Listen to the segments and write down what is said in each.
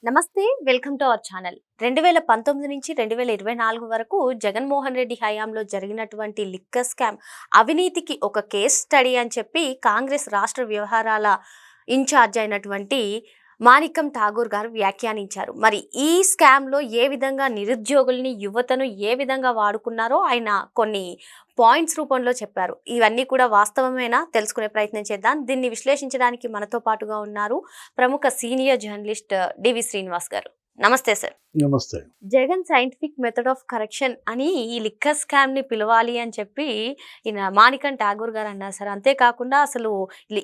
నమస్తే. Welcome to our channel. 2019 నుంచి 2024 వరకు జగన్మోహన్ రెడ్డి హయాంలో జరిగినటువంటి లిక్కర్ స్కామ్ అవినీతికి ఒక కేస్ స్టడీ అని చెప్పి కాంగ్రెస్ రాష్ట్ర వ్యవహారాల ఇన్ఛార్జ్ అయినటువంటి మాణిక్యం ఠాగూర్ గారు వ్యాఖ్యానించారు. మరి ఈ స్కామ్లో ఏ విధంగా నిరుద్యోగుల్ని, యువతను ఏ విధంగా వాడుకున్నారో ఆయన కొన్ని పాయింట్స్ రూపంలో చెప్పారు. ఇవన్నీ కూడా వాస్తవమేనా తెలుసుకునే ప్రయత్నం చేద్దాం. దీన్ని విశ్లేషించడానికి మనతో పాటుగా ఉన్నారు ప్రముఖ సీనియర్ జర్నలిస్ట్ డివి శ్రీనివాస్ గారు. నమస్తే సార్. నమస్తే. Jagan scientific method of correction అని ఈ లిక్కర్ స్కామ్ ని పిలవాలి అని చెప్పి ఈయన మాణిక్యం ఠాగూర్ గారు అన్నారు సార్. అంతేకాకుండా అసలు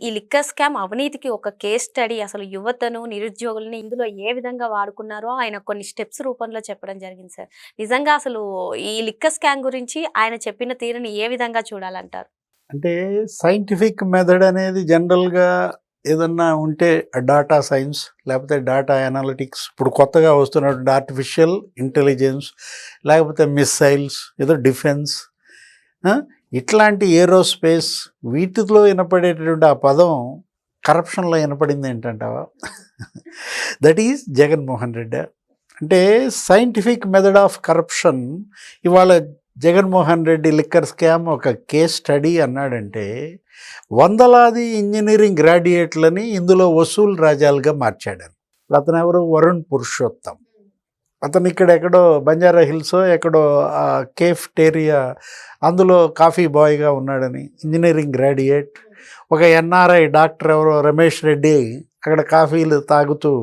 ఈ లిక్కర్ స్కామ్ అవినీతికి ఒక కేస్ స్టడీ, అసలు యువతను, నిరుద్యోగుల్ని ఇందులో ఏ విధంగా వాడుకున్నారో ఆయన కొన్ని స్టెప్స్ రూపంలో చెప్పడం జరిగింది సార్. నిజంగా అసలు ఈ లిక్కర్ స్కామ్ గురించి ఆయన చెప్పిన తీరుని ఏ విధంగా చూడాలంటారు? అంటే సైంటిఫిక్ మెథడ్ అనేది జనరల్గా ఏదన్నా ఉంటే డాటా సైన్స్ లేకపోతే డాటా అనాలిటిక్స్, ఇప్పుడు కొత్తగా వస్తున్నటువంటి ఆర్టిఫిషియల్ ఇంటెలిజెన్స్, లేకపోతే మిస్సైల్స్, ఏదో డిఫెన్స్, ఇట్లాంటి ఏరోస్పేస్, వీటిలో వినపడేటటువంటి ఆ పదం కరప్షన్లో వినపడింది ఏంటంటావా? That is Jaganmohan Reddy. అంటే సైంటిఫిక్ మెథడ్ ఆఫ్ కరప్షన్ ఇవాళ జగన్మోహన్ రెడ్డి లిక్కర్ స్కామ్ ఒక కేస్ స్టడీ అన్నాడంటే వందలాది ఇంజనీరింగ్ గ్రాడ్యుయేట్లని ఇందులో వసూలు రాజాలుగా మార్చాడు. అతను ఎవరు? వరుణ్ పురుషోత్తం. అతను ఇక్కడెక్కడో బంజారా హిల్స్ ఎక్కడో కేఫ్టేరియా అందులో కాఫీ బాయ్గా ఉన్నాడని, ఇంజనీరింగ్ గ్రాడ్యుయేట్. ఒక ఎన్ఆర్ఐ డాక్టర్ ఎవరో రమేష్ రెడ్డి అక్కడ కాఫీలు తాగుతూ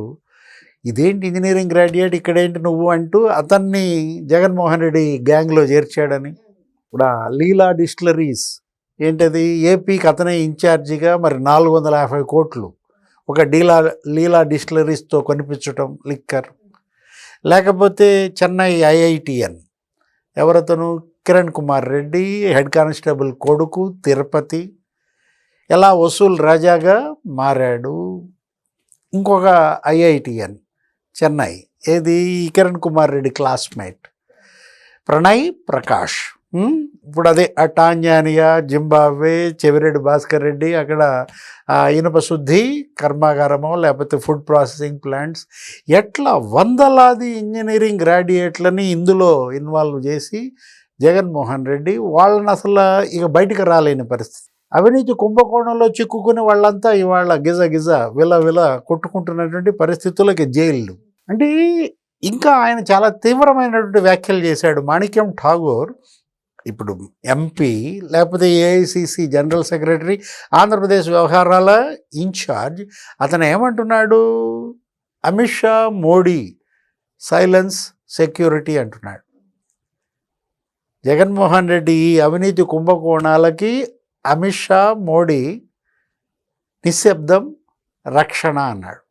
ఇదేంటి ఇంజనీరింగ్ గ్రాడ్యుయేట్ ఇక్కడేంటి నువ్వు అంటూ అతన్ని జగన్మోహన్ రెడ్డి గ్యాంగ్లో చేర్చాడని. ఇప్పుడు లీలా డిస్టిలరీస్ ఏంటది, ఏపీకి అతనే ఇన్ఛార్జిగా మరి 450 కోట్లు ఒక లీలా డిస్టిలరీస్తో కొనిపించటం లిక్కర్. లేకపోతే చెన్నై ఐఐటిఎన్ ఎవరతను? కిరణ్ కుమార్ రెడ్డి, హెడ్ కానిస్టేబుల్ కొడుకు, తిరుపతి, ఎలా వసూల్ రాజాగా మారాడు. ఇంకొక ఐఐటిఎన్ చెన్నై, ఏది కిరణ్ కుమార్ రెడ్డి క్లాస్మేట్ ప్రణయ్ ప్రకాష్. ఇప్పుడు అదే టాంజానియా, జింబాబ్వే, చెవిరెడ్డి భాస్కర్ రెడ్డి అక్కడ ఇనుప శుద్ధి కర్మాగారమో లేకపోతే ఫుడ్ ప్రాసెసింగ్ ప్లాంట్స్, ఎట్లా వందలాది ఇంజనీరింగ్ గ్రాడ్యుయేట్లని ఇందులో ఇన్వాల్వ్ చేసి జగన్మోహన్ రెడ్డి వాళ్ళని అసలు ఇక బయటకు రాలేని పరిస్థితి. అవినీతి కుంభకోణంలో చిక్కుకుని వాళ్ళంతా ఇవాళ గిజ విల కొట్టుకుంటున్నటువంటి పరిస్థితులకి జైళ్ళు. అంటే ఇంకా ఆయన చాలా తీవ్రమైనటువంటి వ్యాఖ్యలు చేశాడు మాణిక్యం ఠాగూర్. ఇప్పుడు ఎంపీ లేకపోతే ఏఐసిసి జనరల్ సెక్రటరీ, ఆంధ్రప్రదేశ్ వ్యవహారాల ఇన్ఛార్జ్, అతను ఏమంటున్నాడు? అమిత్ షా మోడీ సైలెన్స్ సెక్యూరిటీ అంటున్నాడు. జగన్మోహన్ రెడ్డి ఈ అవినీతి కుంభకోణాలకి అమిత్ షా మోడీ నిశ్శబ్దం రక్షణ అన్నాడు.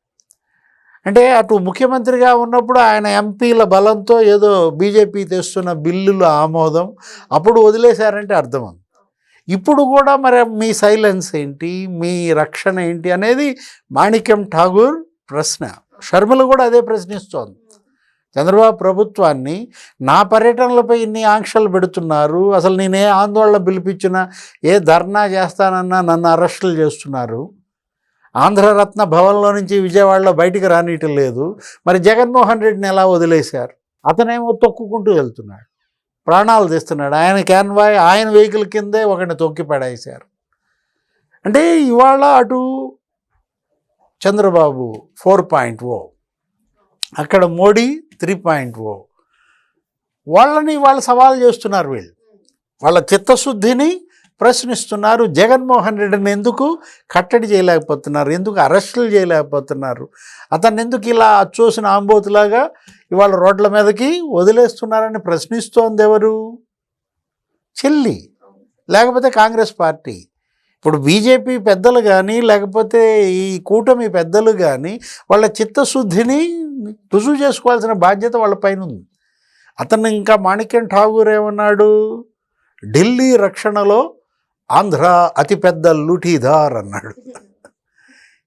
అంటే అటు ముఖ్యమంత్రిగా ఉన్నప్పుడు ఆయన ఎంపీల బలంతో ఏదో బీజేపీ తెస్తున్న బిల్లుల ఆమోదం అప్పుడు వదిలేశారంటే అర్థం. ఇప్పుడు కూడా మరి మీ సైలెన్స్ ఏంటి, మీ రక్షణ ఏంటి అనేది మాణిక్యం ఠాగూర్ ప్రశ్న. షర్మిల కూడా అదే ప్రశ్నిస్తోంది. చంద్రబాబు ప్రభుత్వాన్ని నా పర్యటనలపై ఇన్ని ఆంక్షలు పెడుతున్నారు, అసలు నేనే ఆందోళన పిలిపించినా, ఏ ధర్నా చేస్తానన్నా నన్ను అరెస్టులు చేస్తున్నారు, ఆంధ్రరత్న భవన్లో నుంచి విజయవాడలో బయటికి రానియటం లేదు, మరి జగన్మోహన్ రెడ్డిని ఎలా వదిలేశారు? అతనేమో తొక్కుకుంటూ వెళ్తున్నాడు, ప్రాణాలు తీస్తున్నాడు. ఆయన క్యాన్వాయ్ ఆయన వెహికల్ కిందే ఒకరిని తొక్కి పడేశారు. అంటే ఇవాళ అటు చంద్రబాబు 4.0, అక్కడ మోడీ 3.0, వాళ్ళని వాళ్ళు సవాల్ చేస్తున్నారు. వీళ్ళు వాళ్ళ చిత్తశుద్ధిని ప్రశ్నిస్తున్నారు. జగన్మోహన్ రెడ్డిని ఎందుకు కట్టడి చేయలేకపోతున్నారు, ఎందుకు అరెస్టులు చేయలేకపోతున్నారు, అతన్ని ఎందుకు ఇలా అచ్చోసిన ఆంబోతులాగా ఇవాళ రోడ్ల మీదకి వదిలేస్తున్నారని ప్రశ్నిస్తోంది ఎవరు? చెల్లి, లేకపోతే కాంగ్రెస్ పార్టీ. ఇప్పుడు బీజేపీ పెద్దలు కానీ లేకపోతే ఈ కూటమి పెద్దలు కానీ వాళ్ళ చిత్తశుద్ధిని రుజువు చేసుకోవాల్సిన బాధ్యత వాళ్ళ పైన ఉంది. అతను ఇంకా మాణిక్యం ఠాగూర్ ఏమన్నాడు? ఢిల్లీ రక్షణలో ఆంధ్ర అతిపెద్ద లూటీదార్ అన్నాడు.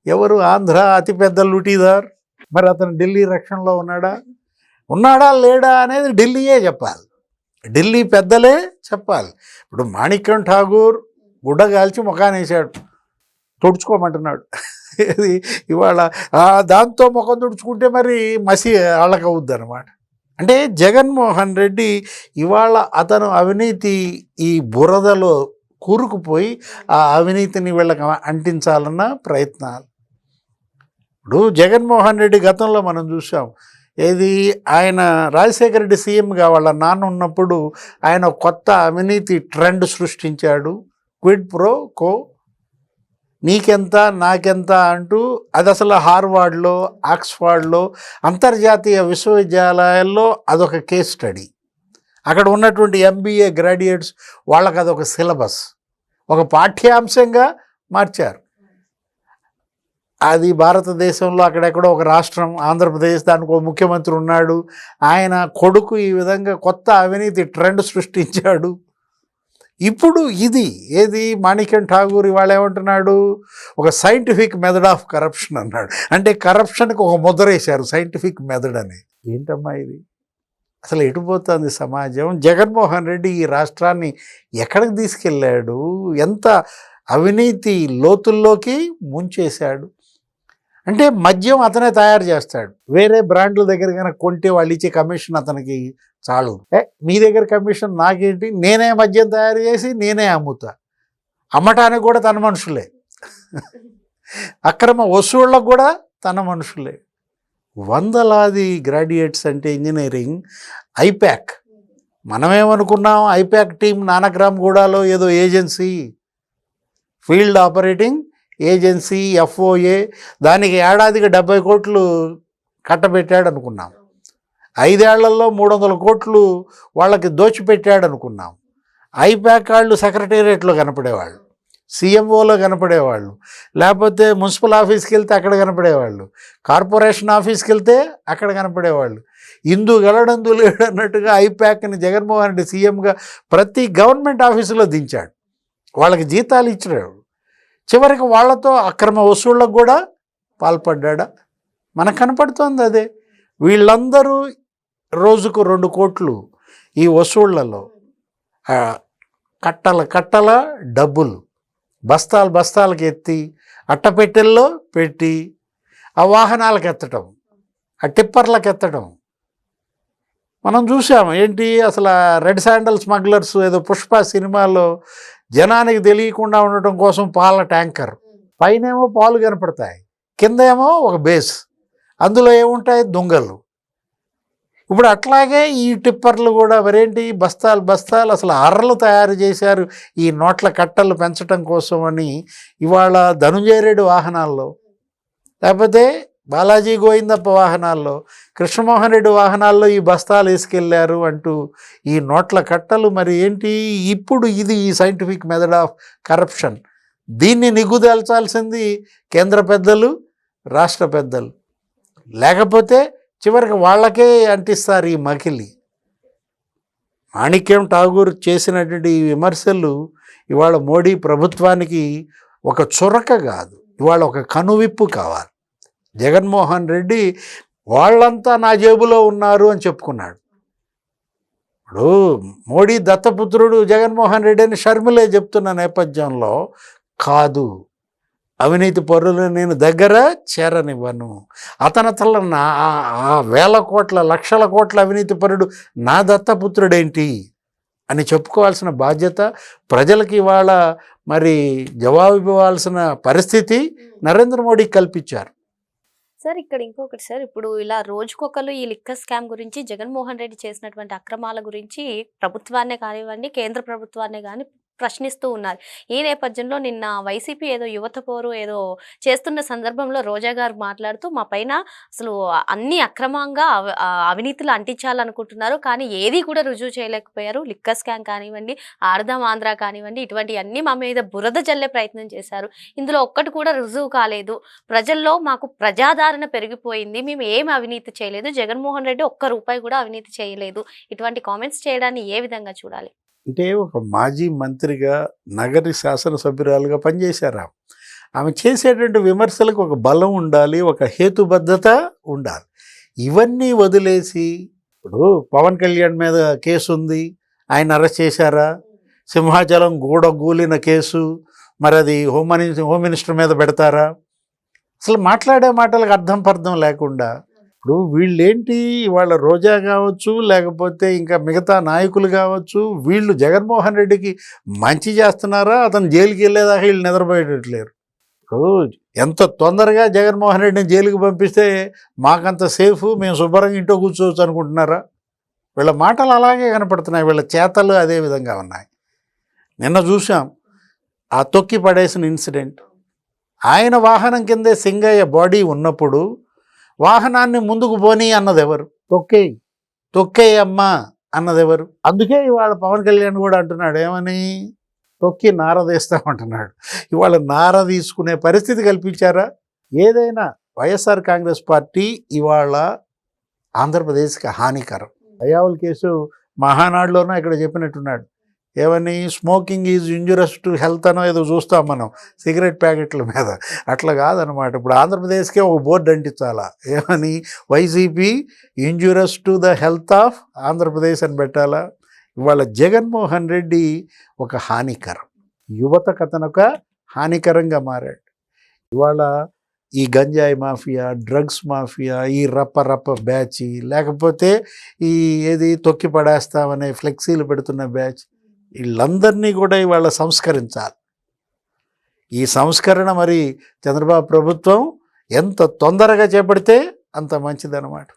ఎవరు ఆంధ్ర అతిపెద్ద లూటీదార్? మరి అతను ఢిల్లీ రక్షణలో ఉన్నాడా లేడా అనేది ఢిల్లీయే చెప్పాలి, ఢిల్లీ పెద్దలే చెప్పాలి. ఇప్పుడు మాణిక్యం ఠాగూర్ గుడ్డగాల్చి ముఖానేసాడు, తుడుచుకోమంటున్నాడు. ఇది ఇవాళ దాంతో ముఖం తుడుచుకుంటే మరి మసి అళ్ళకవుద్ది అనమాట. అంటే జగన్మోహన్ రెడ్డి ఇవాళ అతను అవినీతి ఈ బురదలో కూరుకుపోయి ఆ అవినీతిని వీళ్ళకి అంటించాలన్న ప్రయత్నాలు. ఇప్పుడు జగన్మోహన్ రెడ్డి గతంలో మనం చూసాం, ఏది ఆయన రాజశేఖర రెడ్డి సీఎంగా వాళ్ళ నాన్న ఉన్నప్పుడు ఆయన కొత్త అవినీతి ట్రెండ్ సృష్టించాడు. క్విడ్ ప్రో కో, నీకెంత నాకెంత అంటూ, అది అసలు హార్వర్డ్లో, ఆక్స్ఫర్డ్లో, అంతర్జాతీయ విశ్వవిద్యాలయాల్లో అదొక కేస్ స్టడీ. అక్కడ ఉన్నటువంటి MBA గ్రాడ్యుయేట్స్ వాళ్ళకి అదొక సిలబస్, ఒక పాఠ్యాంశంగా మార్చారు. అది భారతదేశంలో అక్కడెక్కడో ఒక రాష్ట్రం ఆంధ్రప్రదేశ్, దానికి ఒక ముఖ్యమంత్రి ఉన్నాడు, ఆయన కొడుకు ఈ విధంగా కొత్త అవినీతి ట్రెండ్ సృష్టించాడు. ఇప్పుడు ఇది ఏది మాణిక్యం ఠాగూర్ ఇవాళ ఏమంటున్నాడు, ఒక సైంటిఫిక్ మెథడ్ ఆఫ్ కరప్షన్ అన్నాడు. అంటే కరప్షన్కి ఒక ముద్ర వేశారు, సైంటిఫిక్ మెథడ్ అని. ఏంటమ్మా ఇది? అసలు ఎటుపోతుంది సమాజం? జగన్మోహన్ రెడ్డి ఈ రాష్ట్రాన్ని ఎక్కడికి తీసుకెళ్ళాడు? ఎంత అవినీతి లోతుల్లోకి ముంచేశాడు. అంటే మద్యం అతనే తయారు చేస్తాడు, వేరే బ్రాండ్ల దగ్గర కనుక కొంటే వాళ్ళు ఇచ్చే కమిషన్ అతనికి చాలు. మీ దగ్గర కమిషన్ నాకేంటి, నేనే మద్యం తయారు చేసి నేనే అమ్ముతా. అమ్మటానికి కూడా తన మనుషులే, అక్రమ వసూళ్ళకు కూడా తన మనుషులే. వందలాది గ్రాడ్యుయేట్స్ అంటే ఇంజనీరింగ్, ఐప్యాక్. మనమేమనుకున్నాం, ఐప్యాక్ టీం నానక్రామ్గూడలో ఏదో agency, field operating agency, FOA, దానికి ఏడాదికి 70 కోట్లు కట్టబెట్టాడు అనుకున్నాం. 5 ఏళ్లలో 300 కోట్లు వాళ్ళకి దోచిపెట్టాడు అనుకున్నాం. ఐప్యాక్ వాళ్ళు సెక్రటేరియట్లో కనపడేవాళ్ళు, CMOలో కనపడేవాళ్ళు, లేకపోతే మున్సిపల్ ఆఫీస్కి వెళ్తే అక్కడ కనపడేవాళ్ళు, కార్పొరేషన్ ఆఫీస్కి వెళ్తే అక్కడ కనపడేవాళ్ళు. ఇందు గలడందు లేడు అన్నట్టుగా ఐప్యాక్ని జగన్మోహన్ రెడ్డి సీఎంగా ప్రతి గవర్నమెంట్ ఆఫీసులో దించాడు, వాళ్ళకి జీతాలు ఇచ్చాడు. చివరికి వాళ్ళతో అక్రమ వసూళ్ళకు కూడా పాల్పడ్డా. మనకు కనపడుతోంది అదే. వీళ్ళందరూ రోజుకు 2 కోట్లు ఈ వసూళ్లలో, కట్టల డబ్బులు బస్తాలకి ఎత్తి అట్టపెట్టెల్లో పెట్టి ఆ వాహనాలకు ఎత్తడం, ఆ టిప్పర్లకు ఎత్తడం మనం చూసాము. ఏంటి అసలు రెడ్ శాండల్ స్మగ్లర్స్, ఏదో పుష్ప సినిమాలో జనానికి తెలియకుండా ఉండటం కోసం పాల ట్యాంకర్, పైనేమో పాలు కనపడతాయి, కింద ఏమో ఒక బేస్, అందులో ఏముంటాయి దొంగలు. ఇప్పుడు అట్లాగే ఈ టిప్పర్లు కూడా మరేంటి బస్తాలు అసలు అర్రలు తయారు చేశారు ఈ నోట్ల కట్టలు పెంచడం కోసం అని. ఇవాళ ధనుంజయ రెడ్డి వాహనాల్లో, లేకపోతే బాలాజీ గోవిందప్ప వాహనాల్లో, కృష్ణమోహన్ రెడ్డి వాహనాల్లో ఈ బస్తాలు వేసుకెళ్ళారు అంటూ ఈ నోట్ల కట్టలు. మరి ఏంటి ఇప్పుడు ఇది ఈ సైంటిఫిక్ మెథడ్ ఆఫ్ కరప్షన్. దీన్ని నిగ్గుదేల్చాల్సింది కేంద్ర పెద్దలు, రాష్ట్ర పెద్దలు, లేకపోతే చివరికి వాళ్ళకే అంటిస్తారు ఈ మకిలి. మాణిక్యం ఠాగూర్ చేసినటువంటి ఈ విమర్శలు ఇవాళ మోడీ ప్రభుత్వానికి ఒక చురక కాదు, ఇవాళ ఒక కనువిప్పు కావాలి. జగన్మోహన్ రెడ్డి వాళ్ళంతా నా జేబులో ఉన్నారు అని చెప్పుకున్నాడు. ఇప్పుడు మోడీ దత్తపుత్రుడు జగన్మోహన్ రెడ్డి అని షర్మిలే చెప్తున్న నేపథ్యంలో, కాదు అవినీతి పరులను నేను దగ్గర చేరనివ్వను, అతనతల నా వేల కోట్ల లక్షల కోట్ల అవినీతి పరుడు నా దత్తపుత్రుడేంటి అని చెప్పుకోవాల్సిన బాధ్యత ప్రజలకి ఇవాళ మరి జవాబు ఇవ్వాల్సిన పరిస్థితి నరేంద్ర మోడీ కల్పించారు. సార్ ఇక్కడ ఇంకొకటి సార్, ఇప్పుడు ఇలా రోజుకొకరు ఈ లిక్కర్ స్కామ్ గురించి, జగన్మోహన్ రెడ్డి చేసినటువంటి అక్రమాల గురించి ప్రభుత్వాన్నే కానివ్వండి, కేంద్ర ప్రభుత్వాన్నే కానీ ప్రశ్నిస్తూ ఉన్నారు. ఈ నేపథ్యంలో నిన్న వైసీపీ ఏదో యువత పోరు ఏదో చేస్తున్న సందర్భంలో రోజా గారు మాట్లాడుతూ, మా పైన అసలు అన్ని అక్రమంగా అవినీతులు అంటించాలనుకుంటున్నారు, కానీ ఏది కూడా రుజువు చేయలేకపోయారు. లిక్కర్ స్కామ్ కానివ్వండి, ఆడదాం ఆంధ్ర కానివ్వండి, ఇటువంటి అన్ని మా మీద బురద జల్లే ప్రయత్నం చేశారు. ఇందులో ఒక్కటి కూడా రుజువు కాలేదు. ప్రజల్లో మాకు ప్రజాదరణ పెరిగిపోయింది, మేము ఏమి అవినీతి చేయలేదు, జగన్మోహన్ రెడ్డి ఒక్క రూపాయి కూడా అవినీతి చేయలేదు. ఇటువంటి కామెంట్స్ చేయడాన్ని ఏ విధంగా చూడాలి? అంటే ఒక మాజీ మంత్రిగా, నగరి శాసనసభ్యురాలుగా పనిచేశారు. ఆమె చేసేటువంటి విమర్శలకు ఒక బలం ఉండాలి, ఒక హేతుబద్ధత ఉండాలి. ఇవన్నీ వదిలేసి, ఇప్పుడు పవన్ కళ్యాణ్ మీద కేసు ఉంది, ఆయన అరెస్ట్ చేశారా? సింహాచలం గూడ గూలిన కేసు, మరి అది హోమ్ మినిస్టర్ మీద పెడతారా? అసలు మాట్లాడే మాటలకు అర్థం పర్థం లేకుండా ఇప్పుడు వీళ్ళేంటి వాళ్ళ రోజా కావచ్చు, లేకపోతే ఇంకా మిగతా నాయకులు కావచ్చు, వీళ్ళు జగన్మోహన్ రెడ్డికి మంచి చేస్తున్నారా, అతను జైలుకి వెళ్ళేదాకా వీళ్ళు నిద్రపోయేటట్లేరు. ఇప్పుడు ఎంత తొందరగా జగన్మోహన్ రెడ్డిని జైలుకి పంపిస్తే మాకంత సేఫ్, మేము శుభ్రంగా ఇంట్లో కూర్చోవచ్చు అనుకుంటున్నారా? వీళ్ళ మాటలు అలాగే కనపడుతున్నాయి, వీళ్ళ చేతలు అదే విధంగా ఉన్నాయి. నిన్న చూసాం ఆ తొక్కి పడేసిన ఇన్సిడెంట్. ఆయన వాహనం కిందే సింగయ్య బాడీ ఉన్నప్పుడు వాహనాన్ని ముందుకు పోనీ అన్నది ఎవరు? తొక్కేయమ్మా అన్నది ఎవరు? అందుకే ఇవాళ పవన్ కళ్యాణ్ కూడా అంటున్నాడు, ఏమని? తొక్కి నారదీస్తామంటున్నాడు. ఇవాళ నార తీసుకునే పరిస్థితి కల్పించారా? ఏదైనా వైఎస్ఆర్ కాంగ్రెస్ పార్టీ ఇవాళ ఆంధ్రప్రదేశ్కి హానికరం. అయ్యావుల కేసు మహానాడులోనూ ఇక్కడ చెప్పినట్టున్నాడు, ఏమని? Smoking is injurious to health అనో ఏదో చూస్తాం మనం సిగరెట్ ప్యాకెట్ల మీద. అట్లా కాదనమాట. ఇప్పుడు ఆంధ్రప్రదేశ్కే ఒక బోర్డు అంటించాలా, ఏమని? YCP injurious to the health of Andhra Pradesh అని పెట్టాలా? ఇవాళ జగన్మోహన్ రెడ్డి ఒక హానికరం, యువత కథనొక హానికరంగా మారాడు. ఇవాళ ఈ గంజాయి మాఫియా, డ్రగ్స్ మాఫియా, ఈ రప్ప బ్యాచ్, లేకపోతే ఈ ఏది తొక్కి పడేస్తామనే ఫ్లెక్సీలు పెడుతున్న బ్యాచ్, వీళ్ళందరినీ కూడా ఇవాళ సంస్కరించాలి. ఈ సంస్కరణ మరి చంద్రబాబు ప్రభుత్వం ఎంత తొందరగా చేపడితే అంత మంచిదన్నమాట.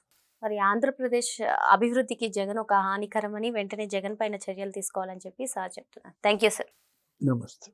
మరి ఆంధ్రప్రదేశ్ అభివృద్ధికి జగన్ ఒక హానికరమని వెంటనే జగన్ పైన చర్యలు తీసుకోవాలని చెప్పి సార్ చెప్తున్నారు. Thank you sir. నమస్తే.